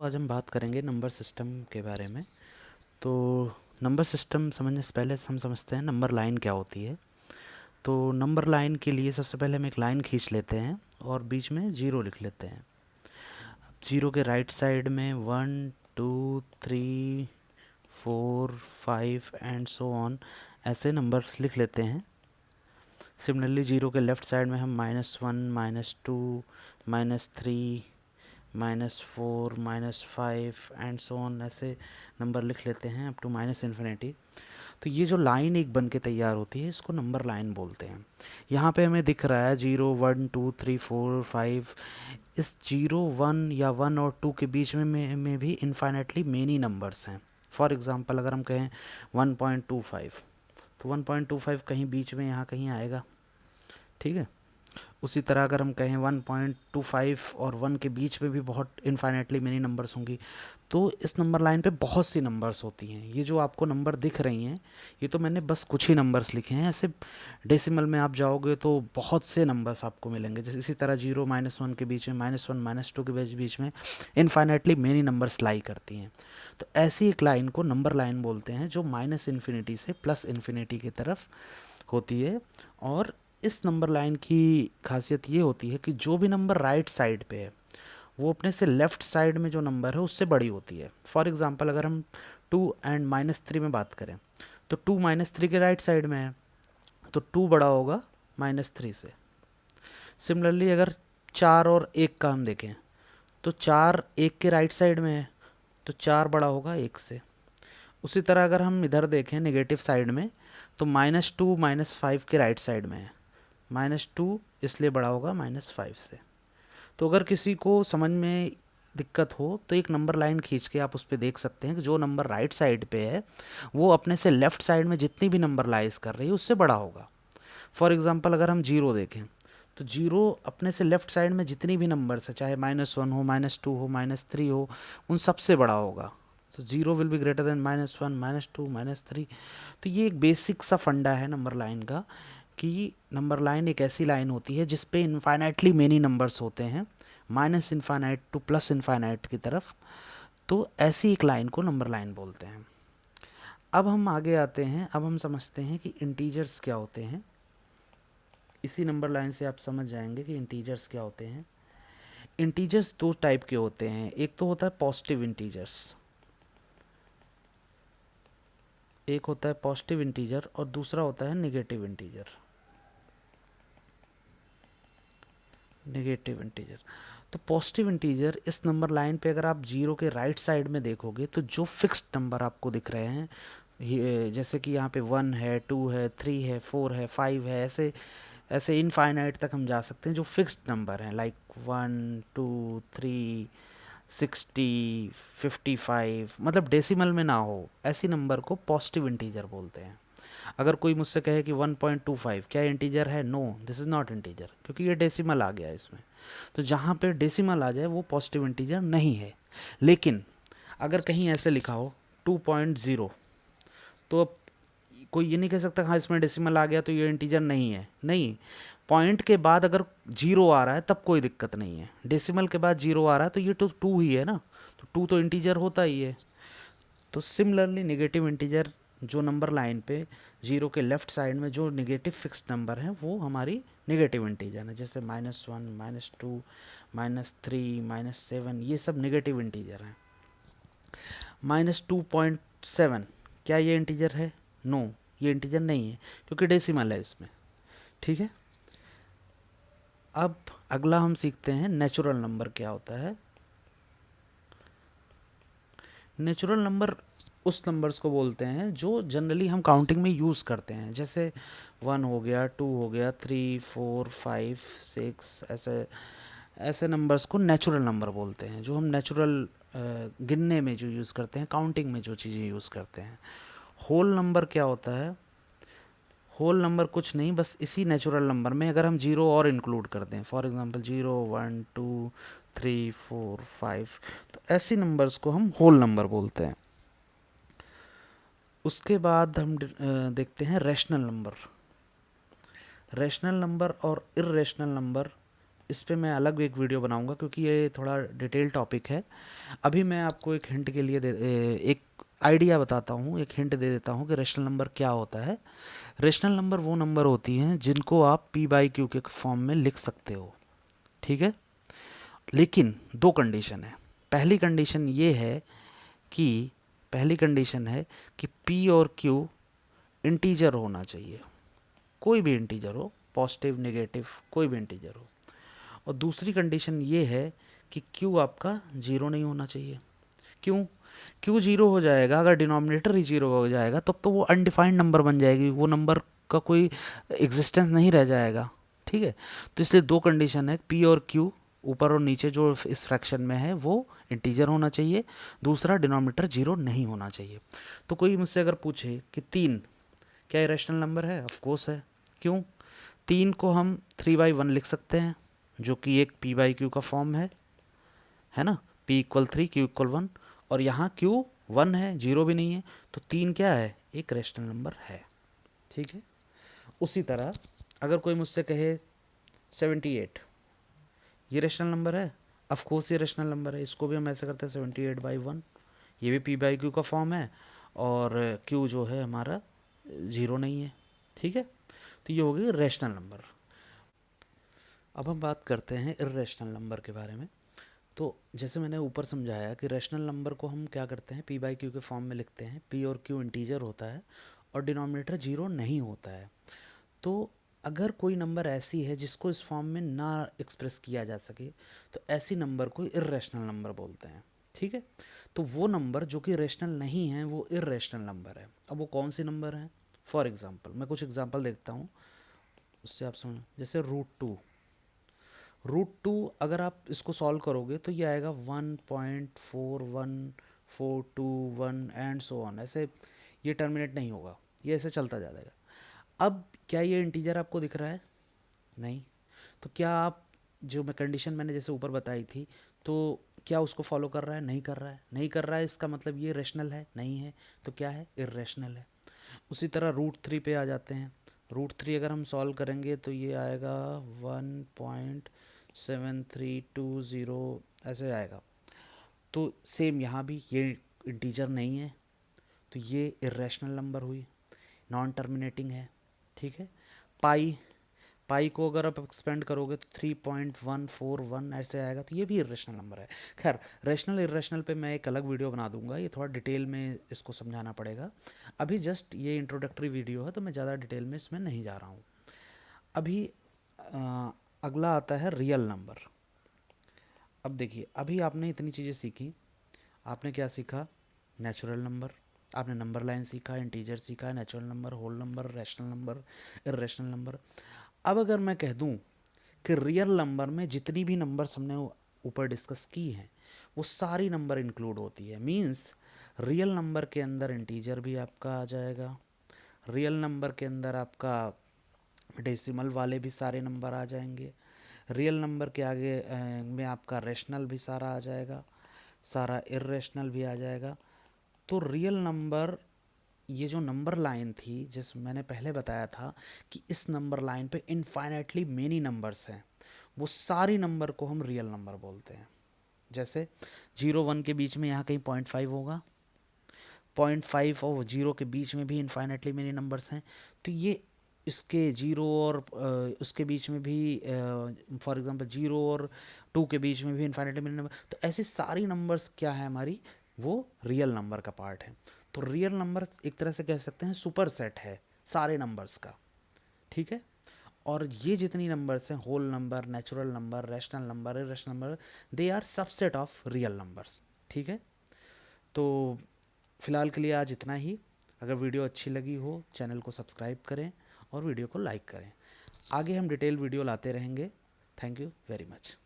आज हम बात करेंगे नंबर सिस्टम के बारे में। तो नंबर सिस्टम समझने से पहले हम समझते हैं नंबर लाइन क्या होती है। तो नंबर लाइन के लिए सबसे पहले हम एक लाइन खींच लेते हैं और बीच में जीरो लिख लेते हैं। जीरो के राइट साइड में 1 2 3 4 5 एंड सो ऑन ऐसे नंबर्स लिख लेते हैं। सिमिलरली जीरो के लेफ़्ट साइड में हम -1 -2 -3 -4 -5 एंड सो ऑन ऐसे नंबर लिख लेते हैं अप टू -इन्फिनिटी। तो ये जो लाइन एक बन के तैयार होती है इसको नंबर लाइन बोलते हैं। यहाँ पे हमें दिख रहा है 0 1 2 3 4 5। इस 0 1 या 1 और 2 के बीच में भी इनफाइनेटली मेनी नंबर्स हैं। फॉर एग्ज़ाम्पल अगर हम कहें 1.25, तो 1.25 कहीं बीच में यहाँ कहीं आएगा, ठीक है। उसी तरह अगर हम कहें 1.25 और 1 के बीच में भी बहुत इनफाइनेटली मेनी नंबर्स होंगी। तो इस नंबर लाइन पे बहुत सी नंबर्स होती हैं। ये जो आपको नंबर दिख रही हैं ये तो मैंने बस कुछ ही नंबर्स लिखे हैं। ऐसे डेसिमल में आप जाओगे तो बहुत से नंबर्स आपको मिलेंगे। जैसे इसी तरह 0 -1 के बीच में, -1 -2 के बीच में इनफाइनेटली मेनी नंबर्स लाई करती हैं। तो ऐसी एक लाइन को नंबर लाइन बोलते हैं जो -इन्फिनिटी से +इन्फिनिटी की तरफ होती है। और इस नंबर लाइन की खासियत ये होती है कि जो भी नंबर राइट साइड पे है वो अपने से लेफ़्ट साइड में जो नंबर है उससे बड़ी होती है। फॉर एग्ज़ाम्पल अगर हम 2 एंड -3 में बात करें तो 2 -3 के राइट साइड में है तो 2 बड़ा होगा -3 से। सिमिलरली अगर 4 और 1 का हम देखें तो 4 1 के राइट साइड में है तो 4 बड़ा होगा 1 से। उसी तरह अगर हम इधर देखें नेगेटिव साइड में तो -2 -5 के राइट साइड में है, -2 इसलिए बड़ा होगा -5 से। तो अगर किसी को समझ में दिक्कत हो तो एक नंबर लाइन खींच के आप उस पर देख सकते हैं कि जो नंबर राइट साइड पे है वो अपने से लेफ़्ट साइड में जितनी भी नंबर लाइज कर रही है उससे बड़ा होगा। फॉर एग्जांपल अगर हम जीरो देखें तो जीरो अपने से लेफ़्ट साइड में जितनी भी नंबर्स है, चाहे -1 हो, -2 हो, -3 हो, उन सबसे बड़ा होगा। तो zero will be greater than -1 -2 -3। तो ये एक बेसिक सा फंडा है नंबर लाइन का कि नंबर लाइन एक ऐसी लाइन होती है जिस पे इनफाइनाइटली मेनी नंबर्स होते हैं, minus infinite two plus infinite की तरफ। तो ऐसी एक लाइन को नंबर लाइन बोलते हैं। अब हम आगे आते हैं, अब हम समझते हैं कि इंटीजर्स क्या होते हैं। इसी नंबर लाइन से आप समझ जाएंगे कि इंटीजर्स क्या होते हैं। इंटीजर्स दो टाइप के होते हैं, एक तो होता है पॉजिटिव इंटीजर्स, एक होता है पॉजिटिव इंटीजर और दूसरा होता है नेगेटिव इंटीजर। नेगेटिव इंटीजर तो पॉजिटिव इंटीजर इस नंबर लाइन पे अगर आप जीरो के राइट साइड में देखोगे तो जो फिक्स्ड नंबर आपको दिख रहे हैं, जैसे कि यहाँ पे 1 है, 2 है, 3 है, 4 है, 5 है, ऐसे ऐसे इनफाइनाइट तक हम जा सकते हैं जो फिक्स्ड नंबर हैं, लाइक 1 2 3 60 55, मतलब डेसिमल में ना हो ऐसी नंबर को पॉजिटिव इंटीजर बोलते हैं। अगर कोई मुझसे कहे कि 1.25 क्या इंटीजर है, no this is not integer, क्योंकि ये डेसिमल आ गया इसमें। तो जहाँ पे डेसिमल आ जाए वो पॉजिटिव इंटीजर नहीं है। लेकिन अगर कहीं ऐसे लिखा हो 2.0 तो अब कोई ये नहीं कह सकता हाँ इसमें डेसिमल आ गया तो ये इंटीजर नहीं है। नहीं, पॉइंट के बाद अगर जीरो आ रहा है तब कोई दिक्कत नहीं है। डेसिमल के बाद जीरो आ रहा है तो ये तो टू ही है ना, तो टू तो इंटीजर होता ही है। तो सिमिलरली नेगेटिव इंटीजर जो नंबर लाइन पे जीरो के लेफ्ट साइड में जो नेगेटिव फिक्स्ड नंबर है वो हमारी नेगेटिव इंटीजर है, जैसे -1 -2 -3 -7, ये सब नेगेटिव इंटीजर हैं। -2.7 क्या ये इंटीजर है? नो, ये इंटीजर नहीं है क्योंकि डेसिमल है इसमें, ठीक है। अब अगला हम सीखते हैं नेचुरल नंबर क्या होता है। नेचुरल नंबर उस नंबर्स को बोलते हैं जो जनरली हम काउंटिंग में यूज़ करते हैं, जैसे 1 हो गया, 2 हो गया, 3 4 5 6, ऐसे ऐसे नंबर्स को नेचुरल नंबर बोलते हैं, जो हम नेचुरल गिनने में जो यूज़ करते हैं, काउंटिंग में जो चीज़ें यूज़ करते हैं। होल नंबर क्या होता है? होल नंबर कुछ नहीं, बस इसी नेचुरल नंबर में अगर हम जीरो और इंक्लूड कर दें, फॉर एग्जांपल 0 1 2 3 4 5, तो ऐसी नंबर्स को हम होल नंबर बोलते हैं। उसके बाद हम देखते हैं रैशनल नंबर। रैशनल नंबर और इर्रेशनल नंबर इस पे मैं अलग एक वीडियो बनाऊंगा क्योंकि ये थोड़ा डिटेल टॉपिक है। अभी मैं आपको एक हिंट के लिए एक आइडिया बताता हूँ, एक हिंट दे देता हूँ कि रेशनल नंबर क्या होता है। रेशनल नंबर वो नंबर होती हैं जिनको आप पी बाई क्यू के फॉर्म में लिख सकते हो, ठीक है। लेकिन दो कंडीशन है। पहली कंडीशन ये है कि पहली कंडीशन है कि पी और क्यू इंटीजर होना चाहिए, कोई भी इंटीजर हो, पॉजिटिव नेगेटिव कोई भी इंटीजर हो। और दूसरी कंडीशन ये है कि क्यू आपका जीरो नहीं होना चाहिए। क्यों? क्यू जीरो हो जाएगा अगर डिनोमिनेटर ही जीरो हो जाएगा, तब तो वो अनडिफाइंड नंबर बन जाएगी, वो नंबर का कोई एग्जिस्टेंस नहीं रह जाएगा, ठीक है। तो इसलिए दो कंडीशन है, पी और क्यू ऊपर और नीचे जो इस फ्रैक्शन में है वो इंटीजर होना चाहिए, दूसरा डिनोमिनेटर जीरो नहीं होना चाहिए। तो कोई मुझसे अगर पूछे कि तीन क्या इरेशनल नंबर है, ऑफ कोर्स है। क्यों? तीन को हम 3/1 लिख सकते हैं जो कि एक पी बाई क्यू का फॉर्म है ना, p इक्वल 3 q इक्वल 1, और यहाँ q 1 है, जीरो भी नहीं है, तो तीन क्या है, एक रेशनल नंबर है, ठीक है। उसी तरह अगर कोई मुझसे कहे 78 ये रेशनल नंबर है, ऑफ कोर्स ये रेशनल नंबर है, इसको भी हम ऐसे करते हैं 78/1, ये भी पी बाई क्यू का फॉर्म है और q जो है हमारा जीरो नहीं है, ठीक है। तो ये हो गई रेशनल नंबर। अब हम बात करते हैं इर्रेशनल नंबर के बारे में। तो जैसे मैंने ऊपर समझाया कि रेशनल नंबर को हम क्या करते हैं, पी बाई क्यू के फॉर्म में लिखते हैं, पी और क्यू इंटीजर होता है और डिनोमिनेटर जीरो नहीं होता है। तो अगर कोई नंबर ऐसी है जिसको इस फॉर्म में ना एक्सप्रेस किया जा सके, तो ऐसी नंबर को इर्रेशनल नंबर बोलते हैं, ठीक है। तो वो नंबर जो कि रेशनल नहीं है वो इर्रेशनल नंबर है। अब वो कौन सी नंबर है? फॉर एग्जाम्पल मैं कुछ एग्जाम्पल देखता हूँ, उससे आप समझ, जैसे रूट टू अगर आप इसको सॉल्व करोगे तो ये आएगा 1.4141 एंड सो ऑन, ऐसे ये टर्मिनेट नहीं होगा, ये ऐसे चलता जाएगा। अब क्या ये इंटीजर आपको दिख रहा है? नहीं। तो क्या आप जो मैं कंडीशन मैंने जैसे ऊपर बताई थी, तो क्या उसको फॉलो कर रहा है? नहीं कर रहा है। नहीं कर रहा है इसका मतलब ये रेशनल है? नहीं है। तो क्या है? इर्रेशनल है। उसी तरह रूट 3 पे आ जाते हैं। रूट 3 अगर हम सॉल्व करेंगे तो ये आएगा 1.7320 ऐसे आएगा। तो सेम यहाँ भी ये इंटीजर नहीं है, तो ये इर्रेशनल नंबर हुई, नॉन टर्मिनेटिंग है, ठीक है। पाई पाई को अगर आप एक्सपेंड करोगे तो 3.141 ऐसे आएगा, तो ये भी इरेशनल नंबर है। खैर, रेशनल इरेशनल पे मैं एक अलग वीडियो बना दूंगा, ये थोड़ा डिटेल में इसको समझाना पड़ेगा। अभी जस्ट ये इंट्रोडक्टरी वीडियो है तो मैं ज़्यादा डिटेल में इसमें नहीं जा रहा हूँ। अभी अगला आता है रियल नंबर। अब देखिए, अभी आपने इतनी चीज़ें सीखी। आपने क्या सीखा? नेचुरल नंबर, आपने नंबर लाइन सीखा, इंटीजर सीखा, natural number, whole number, rational number, irrational number. अब अगर मैं कह दूं कि रियल नंबर में जितनी भी नंबर्स हमने ऊपर डिस्कस की हैं वो सारी नंबर इंक्लूड होती है, मींस रियल नंबर के अंदर इंटीजर भी आपका आ जाएगा, रियल नंबर के अंदर आपका डेसिमल वाले भी सारे नंबर आ जाएंगे, रियल नंबर के आगे में आपका रेशनल भी सारा आ जाएगा, सारा इर्रेशनल भी आ जाएगा। तो रियल नंबर, ये जो नंबर लाइन थी जिस मैंने पहले बताया था कि इस नंबर लाइन पे इनफाइनाइटली मेनी नंबर्स हैं, वो सारी नंबर को हम रियल नंबर बोलते हैं। जैसे 0-1 के बीच में यहाँ कहीं 0.5 होगा, 0.5 और 0 के बीच में भी इनफाइनाइटली मेनी नंबर्स हैं, तो ये इसके 0 और उसके बीच में भी, फॉर एग्जांपल 0 और 2 के बीच में भी इनफाइनाइटली मेनी नंबर, तो ऐसी सारी नंबर्स क्या है हमारी, वो रियल नंबर का पार्ट है। तो रियल नंबर एक तरह से कह सकते हैं सुपर सेट है सारे नंबर्स का, ठीक है। और ये जितनी नंबर्स हैं, whole number, natural number, rational number, irrational number, they are subset of real numbers, ठीक है। तो फ़िलहाल के लिए आज इतना ही। अगर वीडियो अच्छी लगी हो चैनल को सब्सक्राइब करें और वीडियो को लाइक करें। आगे हम डिटेल वीडियो लाते रहेंगे। Thank you very much.